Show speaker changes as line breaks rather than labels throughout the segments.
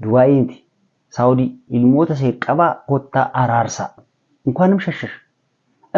du'aa'iinti saawudii ilmoota seed qabaa kottaa araarsaa እንኳንም ሸሸሽ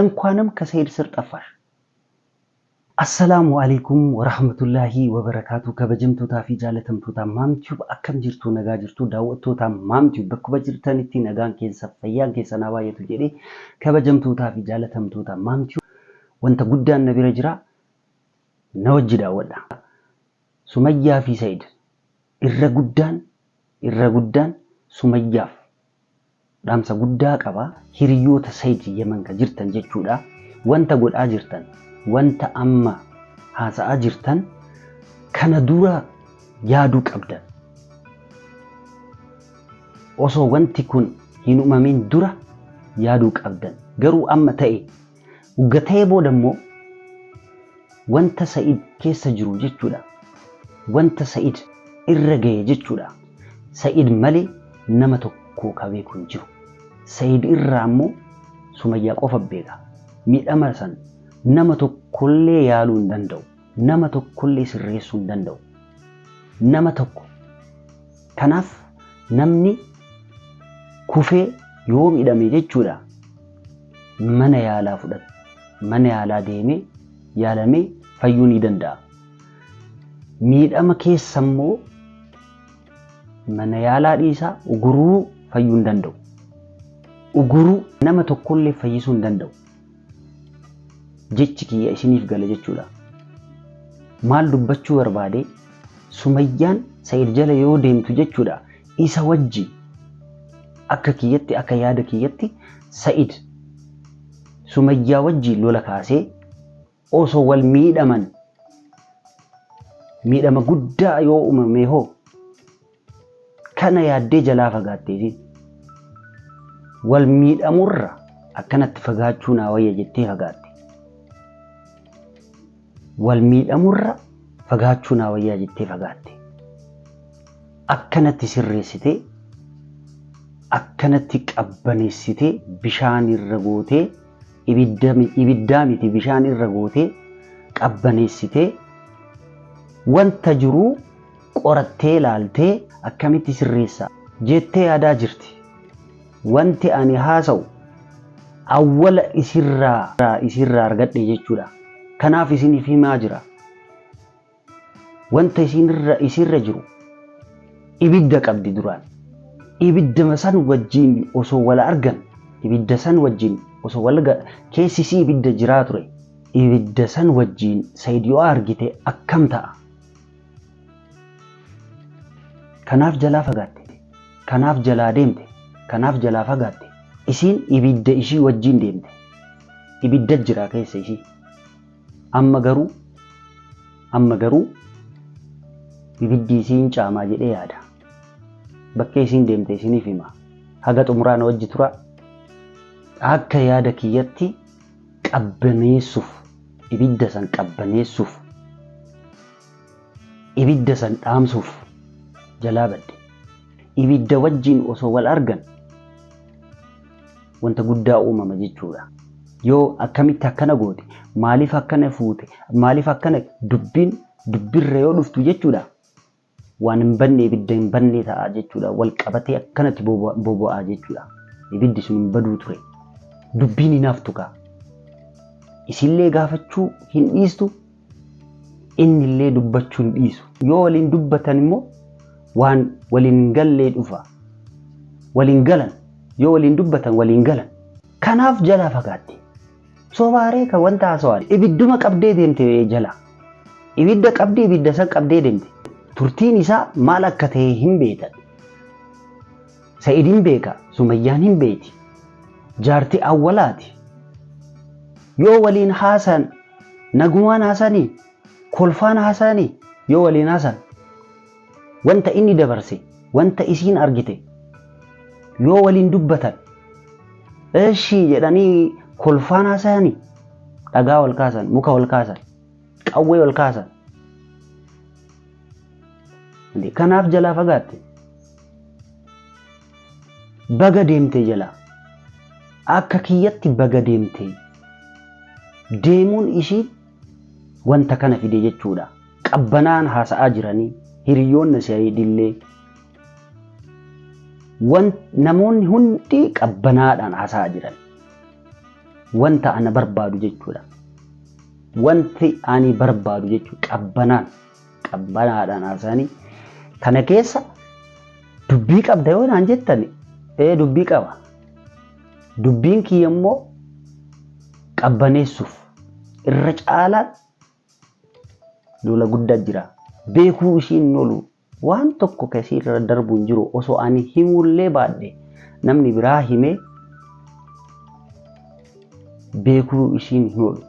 እንኳንም ከሰይድ ስር ጠፋሽ አሰላሙ አለይኩም ወራህመቱላሂ ወበረካቱ ከበጀምቶታ ፊ ጃለተምቶታ ማምቲው አከም ጅርቱ ነጋ ጅርቱ ዳውቶታ ማምቲው በኩበ ጅርተንቲ ነጋን ኬንሰ ፈያን ኬሰናባ የቱ ጀዴ ከበጀምቶታ ፊ ጃለተምቶታ ማምቲው ወንተ ጉዳን ነቢረ ጅራ ነወጅዳ ወዳ ሱመያ ፊ ሰይድ irra guddaan sumayyaaf dhaamsa guddaa qaba hiriyoota Said Yemen ka jirtan jechuudha wanta godhaa jirtan wanta amma haasa'aa jirtan kana dura yaaduu qabdan osoo wanti kun hin uumamin dura yaaduu qabdan garuu amma ta'e ugatee boodammoo wanta Said keessa jiru jechuudha wanta Said irra ga'e jechuudha Said malee nama tokko ka beeku hin jiru Said irraa ammoo Sumayyaa qofa beeka miidhama san nama tokkollee yaaluu hin danda'u nama tokkollee sirreessuu hin danda'u nama tokko kanaaf namni kufee yoo miidhame jechuudha mana yaalaa fudhata mana yaalaa deemee yaalamee fayyuu ni danda'a miidhama keessa immoo mana yaalaa dhiisaa uguruu fayyuu hin danda'u uguruu nama tokkollee fayyisuu hin danda'u jechi kiyya isiniif gala jechuudha maal dubbachuu barbaade Sumayyaan Said jala yoo deemtu jechuudha isa wajji akka kiyyatti akka yaada kiyyatti Said Sumayyaa wajji lola kaasee osoo wal miidhaman miidhama guddaa yoo uumame hoo kana yaaddee jalaa fagaatteeti wal miidhamurra akkanatti fagaachuu naa wayya jettee fagaatte wal miidhamurra fagaachuu naa wayya jettee fagaatte akkanatti sirreessitee akkanatti qabbaneessitee bishaan irra gootee ibiddaa miti bishaan irra gootee qabbaneessitee wanta jiru qorattee laaltee akkamitti sirreessa jettee yaadaa jirti wanti ani haasa'u awwala isirraa argadhe jechuudha kanaaf isiniif himaa jira wanta isirra jiru ibidda qabdi duraan ibidda san wajjin osoo wala argan ibidda san wajjin osoo wala keessisi ibidda jiraa ture ibidda san wajjin Said yoo argite akkam ta'a kanaaf jalaa fagaatte kanaaf jalaa deemte kanaaf jalaa fagaatte isiin ibidda ishii wajjin deemte ibidda jira keessa ishii amma garuu ibiddi isiin caamaa jedhee yaada bakka isiin deemte isiniif hima haga xumuraan wajji tura akka yaada kiyyatti qabbaneessuuf ibidda san qabbaneessuuf ibidda san dhaamsuuf jalaa badde ibidda wajjin osoo wal argan wanta guddaa uumama jechuudha yoo akkamitti akkana goote maaliif akkana fuute maaliif akkana dubbirra yoo dhuftu jechuudha waan hin banne ibidda hin banne ta'a jechuudha wal qabatee akkanatti bobo'aa jechuudha ibiddi sun hin baduu ture dubbiin hinaaftu kaa isillee gaafachuu hin dhiistu innillee dubbachuu hin dhiisu yoo waliin dubbatan immoo waan waliin gallee dhufa waliin galan yoo waliin dubbatan waliin galan kanaaf jalaa fagaatte sobaaree ka wanta haasawaa ibidduma qabdee deemte jala ibidda qabdee ibidda san qabdee deemte turtiin isaa maal akka ta'e hin beekan Said hin beeka Sumayyaan hin beeti jaartii awwalaati yoo waliin haasan nagumaan haasanii kolfaan haasanii yoo waliin haasan wanta inni dabarse wanta isiin argite yoo waliin dubbatan eeshi jedhanii kolfaan haasanii dhagaa wal kaasan muka wal kaasan qawwee wal kaasan kanaaf jalaa fagaatte baga deemte jalaa akka kiyyatti baga deemte deemuun ishii wanta kana fide jechuudha qabbanaan haasa'aa jiranii hiriyoonni Said illee namoonni hundi qabbanaadhaan haasa'aa jiran wanta ana barbaadu jechuudha. Wanti ani barbaadu jechuudha qabbanaadhaan haasa'anii kana keessa dubbii qabda yoo naan jettan dubbii qaba. Dubbiin kiyya immoo qabbaneessuuf irra caalaa lola guddaa jira. Beekuu ishiin oolu waan tokko kasii irra darbu hin jiru osoo ani himullee baadhe namni biraa himee beekuu ishiin hin oolu.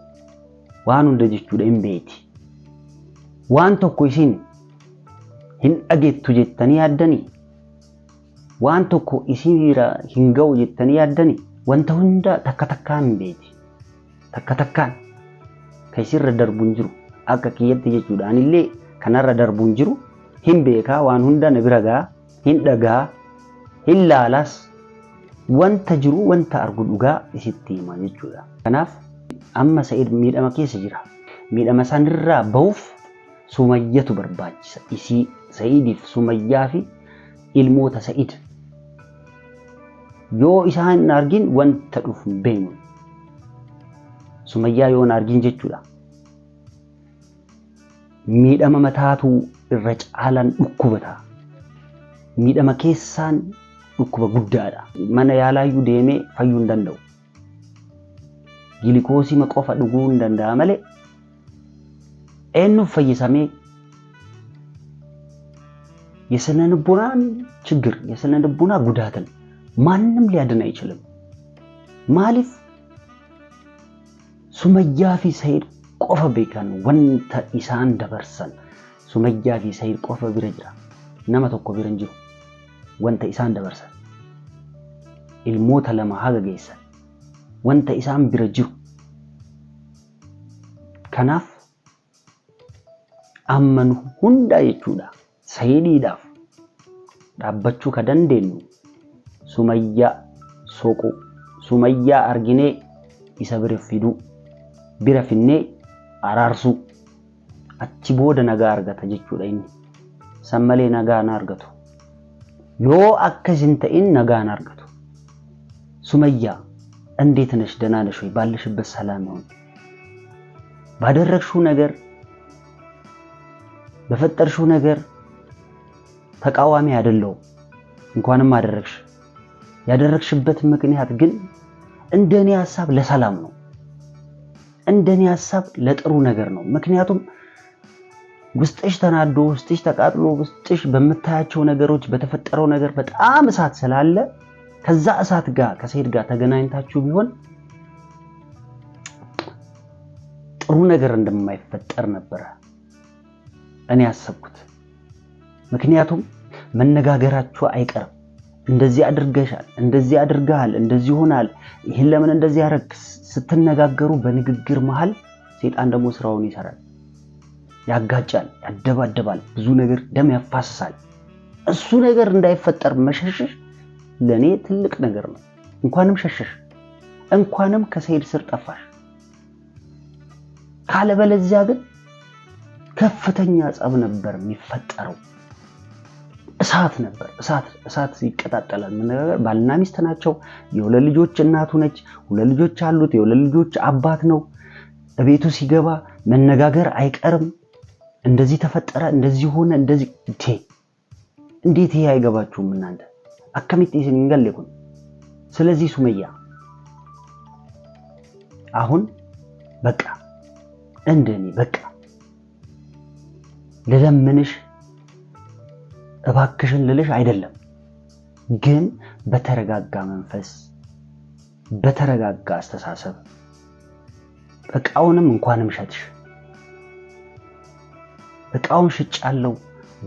Waan hunda jechuudha hin beeti. Waan tokko ishiin hin dhageettu jettanii yaaddanii waan tokko isiirra hin ga'u jettanii yaaddanii wanta hunda takka takkaan hin beeti. Takka takkaan kasirra darbu hin jiru akka kiyyatti jechuudha. Anillee kanarra darbu hin jiru hin beekaa waan hunda na bira ga'a hin dhagaa hin laalaas wanta jiru wanta argu dhugaa isitti hima jechuudha. Kanaaf amma Sa'id miidhama keessa jira. Miidhama sanirraa bahuuf Sumayyatu barbaachisa. Isii Sa'idiif Sumayyaa fi ilmoota Sa'id yoo isaan hin argin wanta dhufu hin beeknu. Sumayyaa yoo hin argin jechuudha. Miidhama mataatu irra caalaan dhukkubata. Miidhama keessaan dhukkuba guddaadha. Mana yaalaayyuu deemee fayyuu hin danda'u. Gilikoosii qofa dhuguu hin danda'a malee eenyuuf fayyisamee የስነ ልቦናን ችግር የስነ ልቦና ጉዳትን ማንም ሊያድን አይችልም። ማሊፍ ሱመያ ፊ ሰይድ ቆፈ ቤካን ወንተ ኢሳን ደበርሰን ሱመያ ፊ ሰይድ ቆፈ ቢረጅራ ነማ tokko biran jiru wanta isaan dabarsan ilmoota lama haga geessan wanta isaan bira jiru kanaaf ammanu hunda jechuudha. Sayidiidhaaf dhaabbachuu ka dandeenyu Sumayyaa soquu Sumayyaa arginee isa bira fiduu bira finnee araarsuu achi booda nagaa argata jechuudha. Inni san malee nagaa na argatu yoo akkasin ta'in nagaa na argatu. Sumayyaa እንዴት ነሽ ደህና ነሽ ወይ ባለሽበት ሰላም ነው ባደረግሽው ነገር በፈጠርሽው ነገር ተቃዋሚ አይደለም እንኳንም አደረግሽ ያደረግሽበት ምክንያት ግን እንደኔ ሐሳብ ለሰላም ነው እንደኔ ሐሳብ ለጥሩ ነገር ነው ምክንያቱም ውስጥሽ ተናዶ ውስጥሽ ተቃጥሎ ውስጥሽ በመታያቸው ነገሮች በተፈጠረው ነገር በጣም እሳት ስላለ ከዛ እሳት ጋር ከሰይድ ጋር ተገናኝታችሁ ቢሆን ጥሩ ነገር እንደማይፈጠር ነበር እኔ ያሰብኩት ምክንያቱም መነጋገራችሁ አይቀርም እንደዚህ አድርገሻል እንደዚህ አድርጋል እንደዚህ ሆናል ይሄን ለምን እንደዚህ ያረክ ስትነጋገሩ በንግግር መሃል ሰይጣን ደግሞ ስራውን ይሰራል ያጋጫል ያደባደባል ብዙ ነገር ደም ያፋስሳል እሱ ነገር እንዳይፈጠር መሸሽሽ ለኔ ትልቅ ነገር ነው እንኳንም ሸሽሽ እንኳንም ከሰይድ ስር ጠፋሽ ካለበለዚያ ግን ከፍተኛ ጸብ ነበር የሚፈጠረው እሳት ነበር እሳት ይቀጣጣላል መነጋገር ባልና ሚስት ናቸው የሁለት ልጆች እናቱ ነች ሁለት ልጆች አሉት የሁለት ልጆች አባት ነው እቤቱ ሲገባ መነጋገር አይቀርም እንደዚህ ተፈጠረ እንደዚህ ሆነ እንደዚህ እንዴት ይሄ አይገባችሁም እናንተ አከሚት ይንገለኩን ስለዚህ ሱመያ አሁን በቃ እንደኔ በቃ ለለምንሽ እባክሽን ልልሽ አይደለም ግን በተረጋጋ መንፈስ በተረጋጋ አስተሳሰብ እቃውንም እንኳንም ሸጥሽ እቃውን ሽጫለው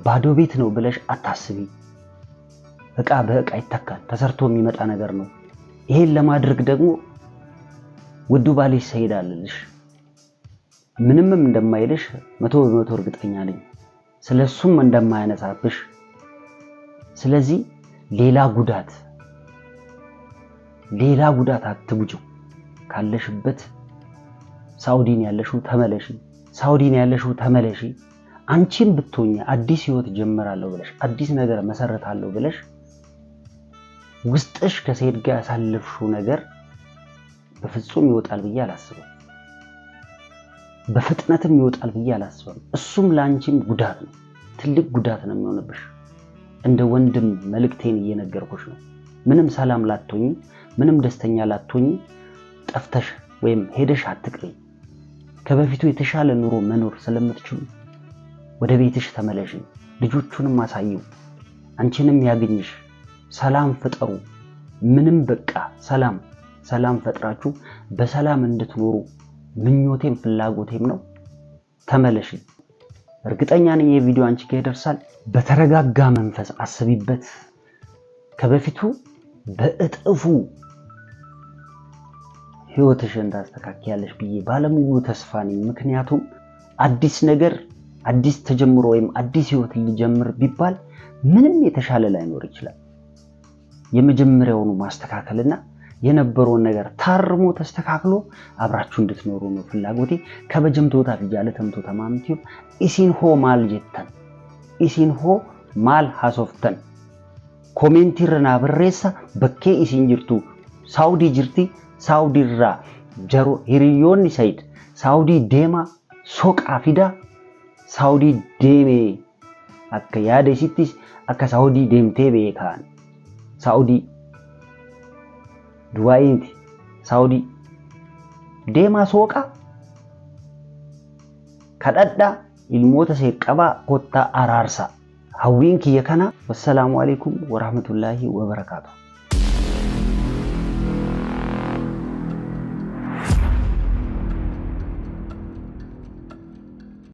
ባዶ ቤት ነው ብለሽ አታስቢ እቃ በእቃ ይተካል ተሰርቶ የሚመጣ ነገር ነው ይሄን ለማድረግ ደግሞ ውዱ ባልሽ ሰይድ አለልሽ ምንም እንደማይልሽ 100% እርግጠኛ ነኝ ስለሱም እንደማያነሳብሽ ስለዚህ ሌላ ጉዳት አትጉጁ ካለሽበት ሳውዲን ያለሽው ተመለሺ አንቺም ብትሆኚ አዲስ ህይወት ጀምራለሁ ብለሽ አዲስ ነገር መሰረታለሁ ብለሽ ውስጥሽ ከሴት ጋር ያሳለፍሽው ነገር በፍጹም ይወጣል ብዬ አላስብም። በፍጥነትም ይወጣል ብዬ አላስብም። እሱም ላንቺም ጉዳት ነው፣ ትልቅ ጉዳት ነው የሚሆንብሽ። እንደ ወንድም መልእክቴን እየነገርኩሽ ነው። ምንም ሰላም ላትሆኚ፣ ምንም ደስተኛ ላትሆኚ ጠፍተሽ ወይም ሄደሽ አትቅሪ። ከበፊቱ የተሻለ ኑሮ መኖር ስለምትችሉ ወደ ቤትሽ ተመለሽ። ልጆቹንም አሳዩ፣ አንቺንም ያገኝሽ። ሰላም ፍጠሩ። ምንም በቃ ሰላም ፈጥራችሁ በሰላም እንድትኖሩ ምኞቴም ፍላጎቴም ነው። ተመለሽ። እርግጠኛ ነኝ የቪዲዮ አንቺ ጋር ይደርሳል። በተረጋጋ መንፈስ አስቢበት። ከበፊቱ በእጥፉ ህይወትሽን ታስተካክያለሽ ብዬ ባለሙሉ ተስፋ ነኝ። ምክንያቱም አዲስ ነገር አዲስ ተጀምሮ ወይም አዲስ ህይወት ሊጀምር ቢባል ምንም የተሻለ ላይኖር ይችላል። የመጀመሪያውኑ ማስተካከልና የነበረውን ነገር ታርሞ ተስተካክሎ አብራችሁ እንድትኖሩ ነው ፍላጎቴ። ከበጀምቶታ ፍያለ ተምቶ ተማምቲው ኢሲንሆ ማል ጀተን ኢሲንሆ ማል ሀሶፍተን ኮሜንቲርና ብሬሳ በኬ ኢሲን ጅርቱ ሳውዲ ጅርቲ ሳውዲራ ጀሮ ሂሪዮን ሰይድ ሳውዲ ዴማ ሶቃ ፊዳ ሳውዲ ዴሜ አከ ያደሲቲስ አከ ሳውዲ ዴምቴ ቤካን ሳውዲ ዱባይንቲ ሳውዲ ዴማ ሶቃ ከዳዳ ኢልሞተ ሰቀባ ኮታ አራርሳ ሀዊን ከየከና። ወሰላሙ አለይኩም ወራህመቱላሂ ወበረካቱ።